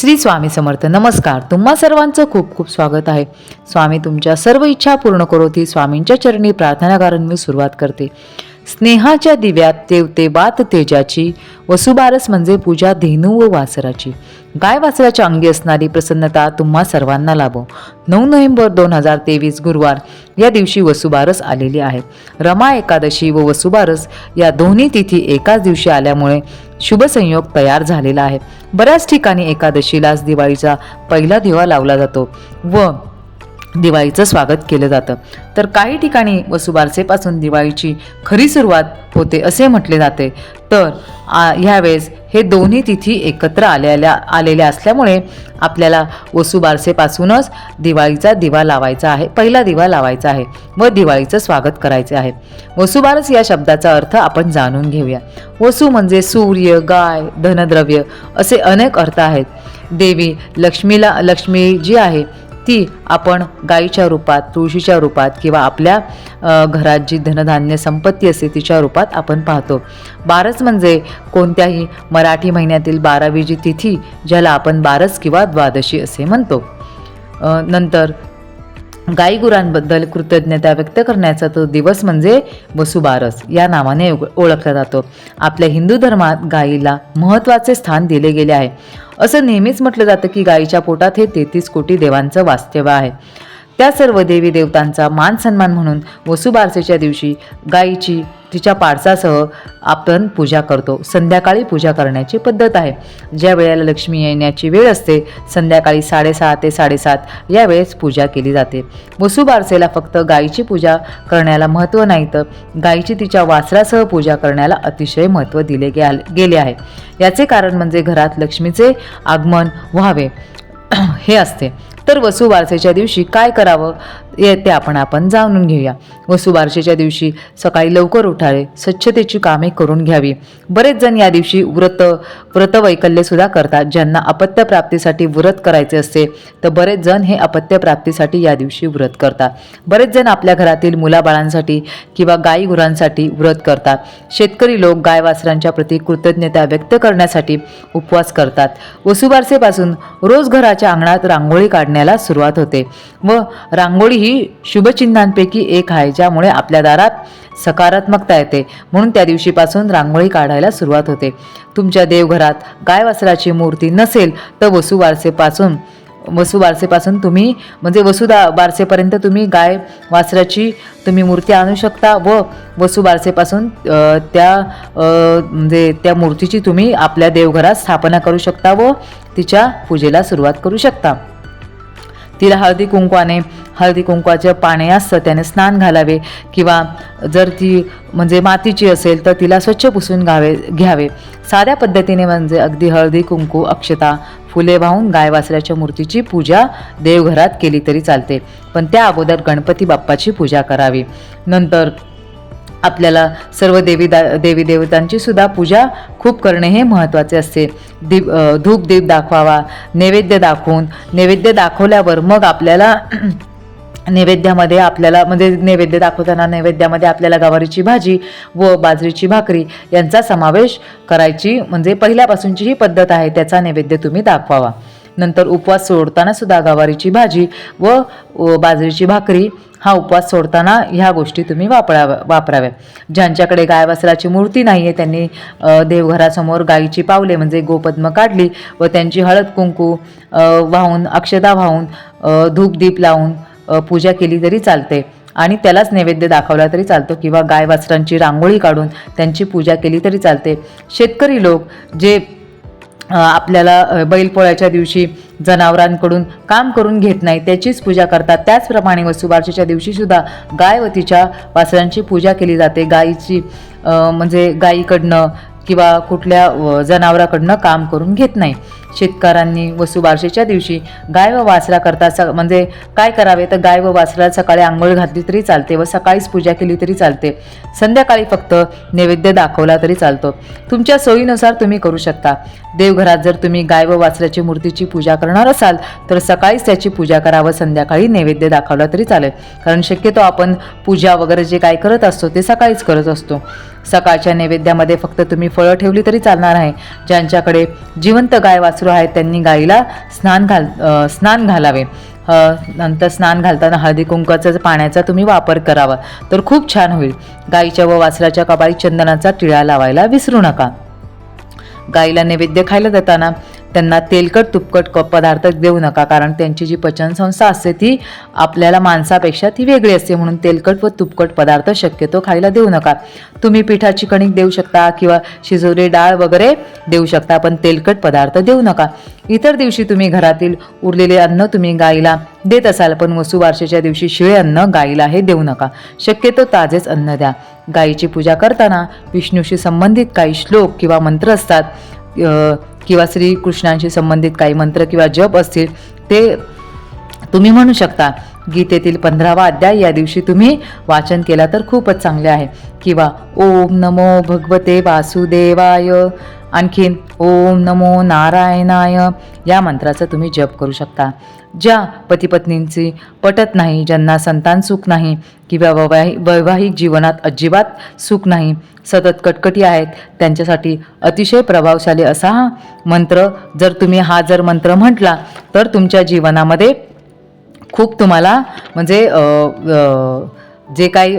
श्री स्वामी समर्थ. नमस्कार. तुम्हा सर्वांचं खूप खूप स्वागत आहे. स्वामी तुमच्या सर्व इच्छा पूर्ण करोती. स्वामींच्या चरणी प्रार्थना करून मी सुरुवात करते. स्नेहाच्या दिव्यात तेवते बात तेजाची, वसुबारस म्हणजे पूजा धेनू व वासराची. गाय वासराच्या अंगी असणारी प्रसन्नता तुम्हा सर्वांना लाभो. 9 नोव्हेंबर 2023 गुरुवार या दिवशी वसुबारस आलेली आहे. रमा एकादशी व वसुबारस या दोन्ही तिथी एकाच दिवशी आल्यामुळे शुभ संयोग तयार झालेला आहे. बऱ्याच ठिकाणी एकादशीलाच दिवाळीचा पहिला दिवा लावला जातो व दिवाळीचं स्वागत केलं जातं, तर काही ठिकाणी वसुबारसेपासून दिवाळीची खरी सुरुवात होते असे म्हटले जाते. तर ह्यावेळेस हे दोन्ही तिथी एकत्र आलेल्या असल्यामुळे आपल्याला वसुबारसेपासूनच दिवाळीचा दिवा लावायचा आहे, पहिला दिवा लावायचा आहे व दिवाळीचं स्वागत करायचे आहे. वसुबारस या शब्दाचा अर्थ आपण जाणून घेऊया. वसू म्हणजे सूर्य, गाय, धनद्रव्य असे अनेक अर्थ आहेत. देवी लक्ष्मी जी आहे ती आपण गायीच्या रूपात, तुळशीच्या रूपात किंवा आपल्या घरात जी धनधान्य संपत्ती असते तिच्या रूपात आपण पाहतो. बारस म्हणजे कोणत्याही मराठी महिन्यातील 12वी जी तिथी, ज्याला आपण बारस किंवा द्वादशी असे म्हणतो. नंतर गाई गुरांबद्दल कृतज्ञता व्यक्त करण्याचा तो दिवस म्हणजे वसुबारस या नावाने ओळखला जातो. आपल्या हिंदू धर्मात गायीला महत्त्वाचे स्थान दिले गेले आहे. असं नेहमीच म्हटलं जातं की गायीच्या पोटात हे 33 कोटी देवांचं वास्तव्य आहे. त्या सर्व देवी देवतांचा मान सन्मान म्हणून वसुबारसेच्या दिवशी गायीची तिच्या पाडसासह आपण पूजा करतो. संध्याकाळी पूजा करण्याची पद्धत आहे. ज्या वेळेला लक्ष्मी येण्याची वेळ असते संध्याकाळी 6:30 ते 7:30 या वेळेस पूजा केली जाते. वसुबारसेला फक्त गायीची पूजा करण्याला महत्त्व नाही, तर गायीची तिच्या वासरासह पूजा करण्याला अतिशय महत्त्व दिले गेले आहे. याचे कारण म्हणजे घरात लक्ष्मीचे आगमन व्हावे हे असते. तर वसुबारसेच्या दिवशी काय करावं ते आपण जाणून घेऊया. वसुबारसेच्या दिवशी सकाळी लवकर उठावे, स्वच्छतेची कामे करून घ्यावी. बरेच जण या दिवशी व्रत वैकल्य सुद्धा करतात. ज्यांना अपत्य प्राप्तीसाठी व्रत करायचे असते तर बरेच जण हे अपत्य प्राप्तीसाठी या दिवशी व्रत करतात. बरेच जण आपल्या घरातील मुलाबाळांसाठी किंवा गाई गुरांसाठी व्रत करतात. शेतकरी लोक गाय वासरांच्या प्रती कृतज्ञता व्यक्त करण्यासाठी उपवास करतात. वसुबारसेपासून रोज घराच्या अंगणात रांगोळी काढण्याला सुरुवात होते व रांगोळी ही शुभचिन्हांपैकी एक आहे, ज्यामुळे आपल्या दारात सकारात्मकता येते. म्हणून त्या दिवशीपासून रांगोळी काढायला सुरुवात होते. तुमच्या देवघरात गाय वासराची मूर्ती नसेल तर वसुबारसेपासून तुम्ही म्हणजे बारसेपर्यंत तुम्ही गाय वासराची तुम्ही मूर्ती आणू शकता व वसुबारसेपासून त्या मूर्तीची तुम्ही आपल्या देवघरात स्थापना करू शकता व तिच्या पूजेला सुरुवात करू शकता. तिला हळदी कुंकवाचे पाणी असतं त्याने स्नान घालावे किंवा जर ती म्हणजे मातीची असेल तर तिला स्वच्छ पुसून घ्यावे. साध्या पद्धतीने म्हणजे अगदी हळदी कुंकू, अक्षता, फुले वाहून गाय वासराच्या मूर्तीची पूजा देवघरात केली तरी चालते, पण त्या अगोदर गणपती बाप्पाची पूजा करावी. नंतर आपल्याला सर्व देवी देवतांची सुद्धा पूजा खूप करणे हे महत्त्वाचे असते. धूप दीप दाखवावा. नैवेद्य दाखवल्यावर मग आपल्याला नैवेद्यामध्ये नैवेद्य दाखवताना नैवेद्यामध्ये आपल्याला गवारीची भाजी व बाजरीची भाकरी यांचा समावेश करायची म्हणजे पहिल्यापासूनची ही पद्धत आहे, त्याचा नैवेद्य तुम्ही दाखवावा. नंतर उपवास सोडताना सुद्धा गवारीची भाजी व बाजरीची भाकरी हा उपवास सोडताना ह्या गोष्टी तुम्ही वापराव्या. ज्यांच्याकडे गाय वासराची मूर्ती नाही आहे त्यांनी देवघरासमोर गायीची पावले म्हणजे गोपद्म काढली व त्यांची हळद कुंकू वाहून, अक्षता वाहून, धूप दीप लावून पूजा केली तरी चालते आणि त्यालाच नैवेद्य दाखवला तरी चालतो किंवा गाय वासरांची रांगोळी काढून त्यांची पूजा केली तरी चालते. शेतकरी लोक जे आपल्याला बैलपोळ्याच्या दिवशी जनावरांकडून काम करून घेत नाही त्याचीच पूजा करतात. त्याचप्रमाणे वसुबारसेच्या दिवशी सुद्धा गाय व तिच्या वासरांची पूजा केली जाते. गायीची म्हणजे गायीकडनं किंवा कुठल्या जनावराकडनं काम करून घेत नाही. शेतकऱ्यांनी वसुबारसेच्या दिवशी गाय व वासरा करता म्हणजे काय करावे तर गाय व वासराला सकाळी आंघोळ घातली तरी चालते व सकाळीच पूजा केली तरी चालते. संध्याकाळी फक्त नैवेद्य दाखवला तरी चालतो. तुमच्या सोयीनुसार तुम्ही करू शकता. देवघरात जर तुम्ही गाय व वासराची मूर्तीची पूजा करणार असाल तर सकाळीच त्याची पूजा करा व संध्याकाळी नैवेद्य दाखवला तरी चालेल, कारण शक्यतो आपण पूजा वगैरे जे काय करत असतो ते सकाळीच करत असतो. सकाळच्या नैवेद्यामध्ये फक्त तुम्ही फळं ठेवली तरी चालणार आहे. ज्यांच्याकडे जिवंत गाय वासरू आहेत त्यांनी गाईला स्नान घालावे. नंतर स्नान घालताना हळदी कुंकाचा पाण्याचा तुम्ही वापर करावा तर खूप छान होईल. गाईच्या व वासराच्या कपाळी चंदनाचा टिळा लावायला विसरू नका. गाईला नैवेद्य खायला देताना त्यांना तेलकट तुपकट पदार्थ देऊ नका, कारण त्यांची जी पचनसंस्था असते ती आपल्याला माणसापेक्षा ती वेगळी असते. म्हणून तेलकट व तुपकट पदार्थ शक्यतो खायला देऊ नका. तुम्ही पिठाची कणिक देऊ शकता किंवा शिजवलेली डाळ वगैरे देऊ शकता, पण तेलकट पदार्थ देऊ नका. इतर दिवशी तुम्ही घरातील उरलेले अन्न तुम्ही गाईला देत असाल, पण वसुबारसेच्या दिवशी शिळे अन्न गाईला हे देऊ नका. शक्यतो ताजेच अन्न द्या. गाईची पूजा करताना विष्णूशी संबंधित काही श्लोक किंवा मंत्र असतात किंवा श्रीकृष्णांशी संबंधित काही मंत्र किंवा जप असतील ते तुम्ही म्हणू शकता. गीतेतील 15वा अध्याय या दिवशी तुम्ही वाचन केला तर खूपच चांगले आहे. किंवा ओम नमो भगवते वासुदेवाय, आणखीन ओम नमो नारायणाय या मंत्राचा तुम्ही जप करू शकता. ज्या पतीपत्नींची पटत नाही, ज्यांना संतान सुख नाही किंवा वैवाहिक जीवनात अजिबात सुख नाही, सतत कटकटी आहेत, त्यांच्यासाठी अतिशय प्रभावशाली असा हा मंत्र जर तुम्ही मंत्र म्हटला तर तुमच्या जीवनामध्ये खूप तुम्हाला म्हणजे जे काही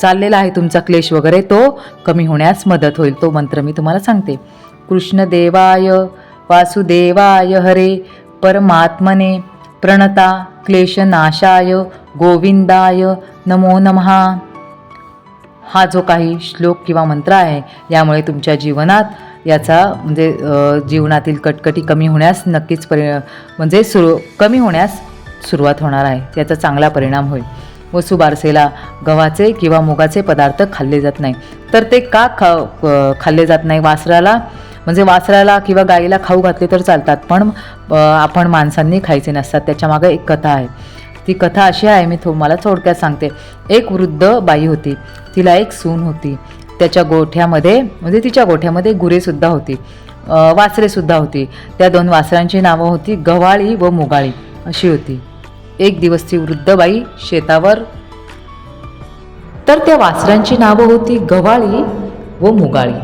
चाललेला आहे तुमचा क्लेश वगैरे तो कमी होण्यास मदत होईल. तो मंत्र मी तुम्हाला सांगते. कृष्णदेवाय वासुदेवाय हरे परमात्मने प्रणता क्लेशनाशाय गोविंदाय नमो नमः. हा जो काही श्लोक किंवा मंत्र आहे यामुळे तुमच्या जीवनात याचा म्हणजे जीवनातील कटकटी कमी होण्यास नक्कीच कमी होण्यास सुरुवात होणार आहे. याचा चांगला परिणाम होईल. वसुबारसेला गव्हाचे किंवा मुगाचे पदार्थ खाल्ले जात नाही, तर ते का खाल्ले जात नाही? वासराला किंवा गाईला खाऊ घातले तर चालतात, पण आपण माणसांनी खायचे नसतात. त्याच्यामागे एक कथा आहे. ती कथा अशी आहे, मी तुम्हाला थोडक्यात सांगते. एक वृद्ध बाई होती, तिला एक सून होती. तिच्या गोठ्यामध्ये गुरेसुद्धा होती, वासरेसुद्धा होती. त्या 2 वासरांची नावं होती गव्हाळी व मुगाळी अशी होती. एक दिवस ती वृद्ध बाई शेतावर, तर त्या वासरांची नावं होती गव्हाळी व मुगाळी.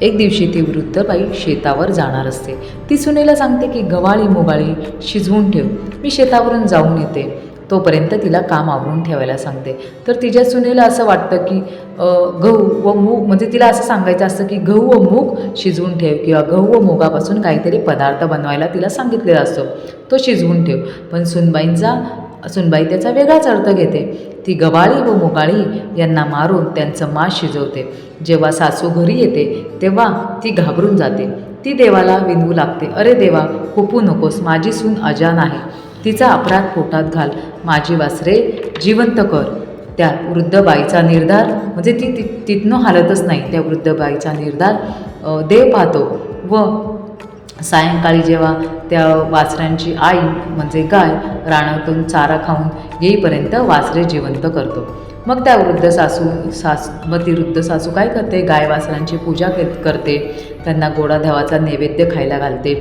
एक दिवशी ती वृद्ध बाई शेतावर जाणार असते. ती सुनेला सांगते की गव्हाळी मुगाळी शिजवून ठेव, मी शेतावरून जाऊन येते. तोपर्यंत तिला काम आवरून ठेवायला सांगते. तर तिच्या सुनेला असं वाटतं की गहू व मूग, म्हणजे तिला असं सांगायचं असतं की गहू व मूग शिजवून ठेव किंवा गहू व मुगापासून काहीतरी पदार्थ बनवायला तिला सांगितलेला असतो, तो शिजवून ठेव. पण सुनबाई त्याचा वेगळाच अर्थ घेते. ती गव्हाळी व मुगाळी यांना मारून त्यांचं मांस शिजवते. जेव्हा सासू घरी येते तेव्हा ती घाबरून जाते. ती देवाला विनवू लागते, अरे देवा, कुपू नकोस, माझी सून अजान आहे, तिचा अपराध पोटात घाल, माझी वासरे जिवंत कर. त्या वृद्ध बाईचा निर्धार, म्हणजे ती तिथनं हालतच नाही. त्या वृद्ध बाईचा निर्धार देव पाहतो व सायंकाळी जेव्हा त्या वासरांची आई म्हणजे गाय रानातून चारा खाऊन येईपर्यंत वासरे जिवंत करतो. मग ती वृद्ध सासू काय करते? गाय वासरांची पूजा करते, त्यांना गोडाधवाचा नैवेद्य खायला घालते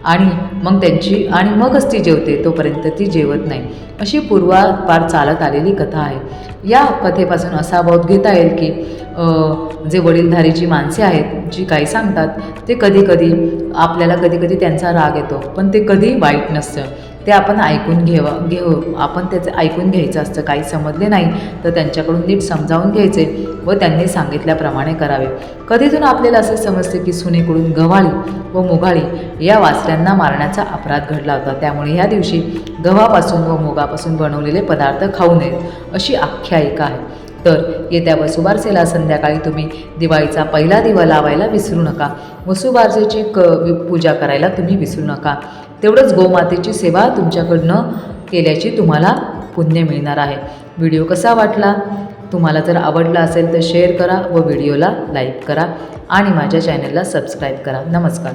आणि मगच ती जेवते. तोपर्यंत ती जेवत नाही. अशी पूर्वापार चालत आलेली कथा आहे. या कथेपासून असा बोध घेता येईल की जे वडीलधारी जी माणसे आहेत, जी काही सांगतात ते कधीकधी आपल्याला त्यांचा राग येतो, पण ते कधी वाईट नसतं. ते आपण आपण त्याचं ऐकून घ्यायचं असतं. काही समजले नाही तर त्यांच्याकडून नीट समजावून घ्यायचे व त्यांनी सांगितल्याप्रमाणे करावे. कधीतून आपल्याला असे समजते की सुनेकडून गव्हाळी व मुगाळी या वासऱ्यांना मारण्याचा अपराध घडला होता, त्यामुळे ह्या दिवशी गव्हापासून व मुगापासून बनवलेले पदार्थ खाऊ नयेत अशी आख्यायिका आहे. तर येत्या वसुबारसेला संध्याकाळी तुम्ही दिवाळीचा पहिला दिवा लावायला विसरू नका. वसुबारसेची पूजा करायला तुम्ही विसरू नका. तेवढंच गोमातेची सेवा तुमच्याकडनं केल्याची तुम्हाला पुण्य मिळणार आहे. व्हिडिओ कसा वाटला? तुम्हाला जर आवडला असेल तर शेअर करा व व्हिडिओला लाईक करा आणि माझ्या चॅनलला सबस्क्राईब करा. नमस्कार.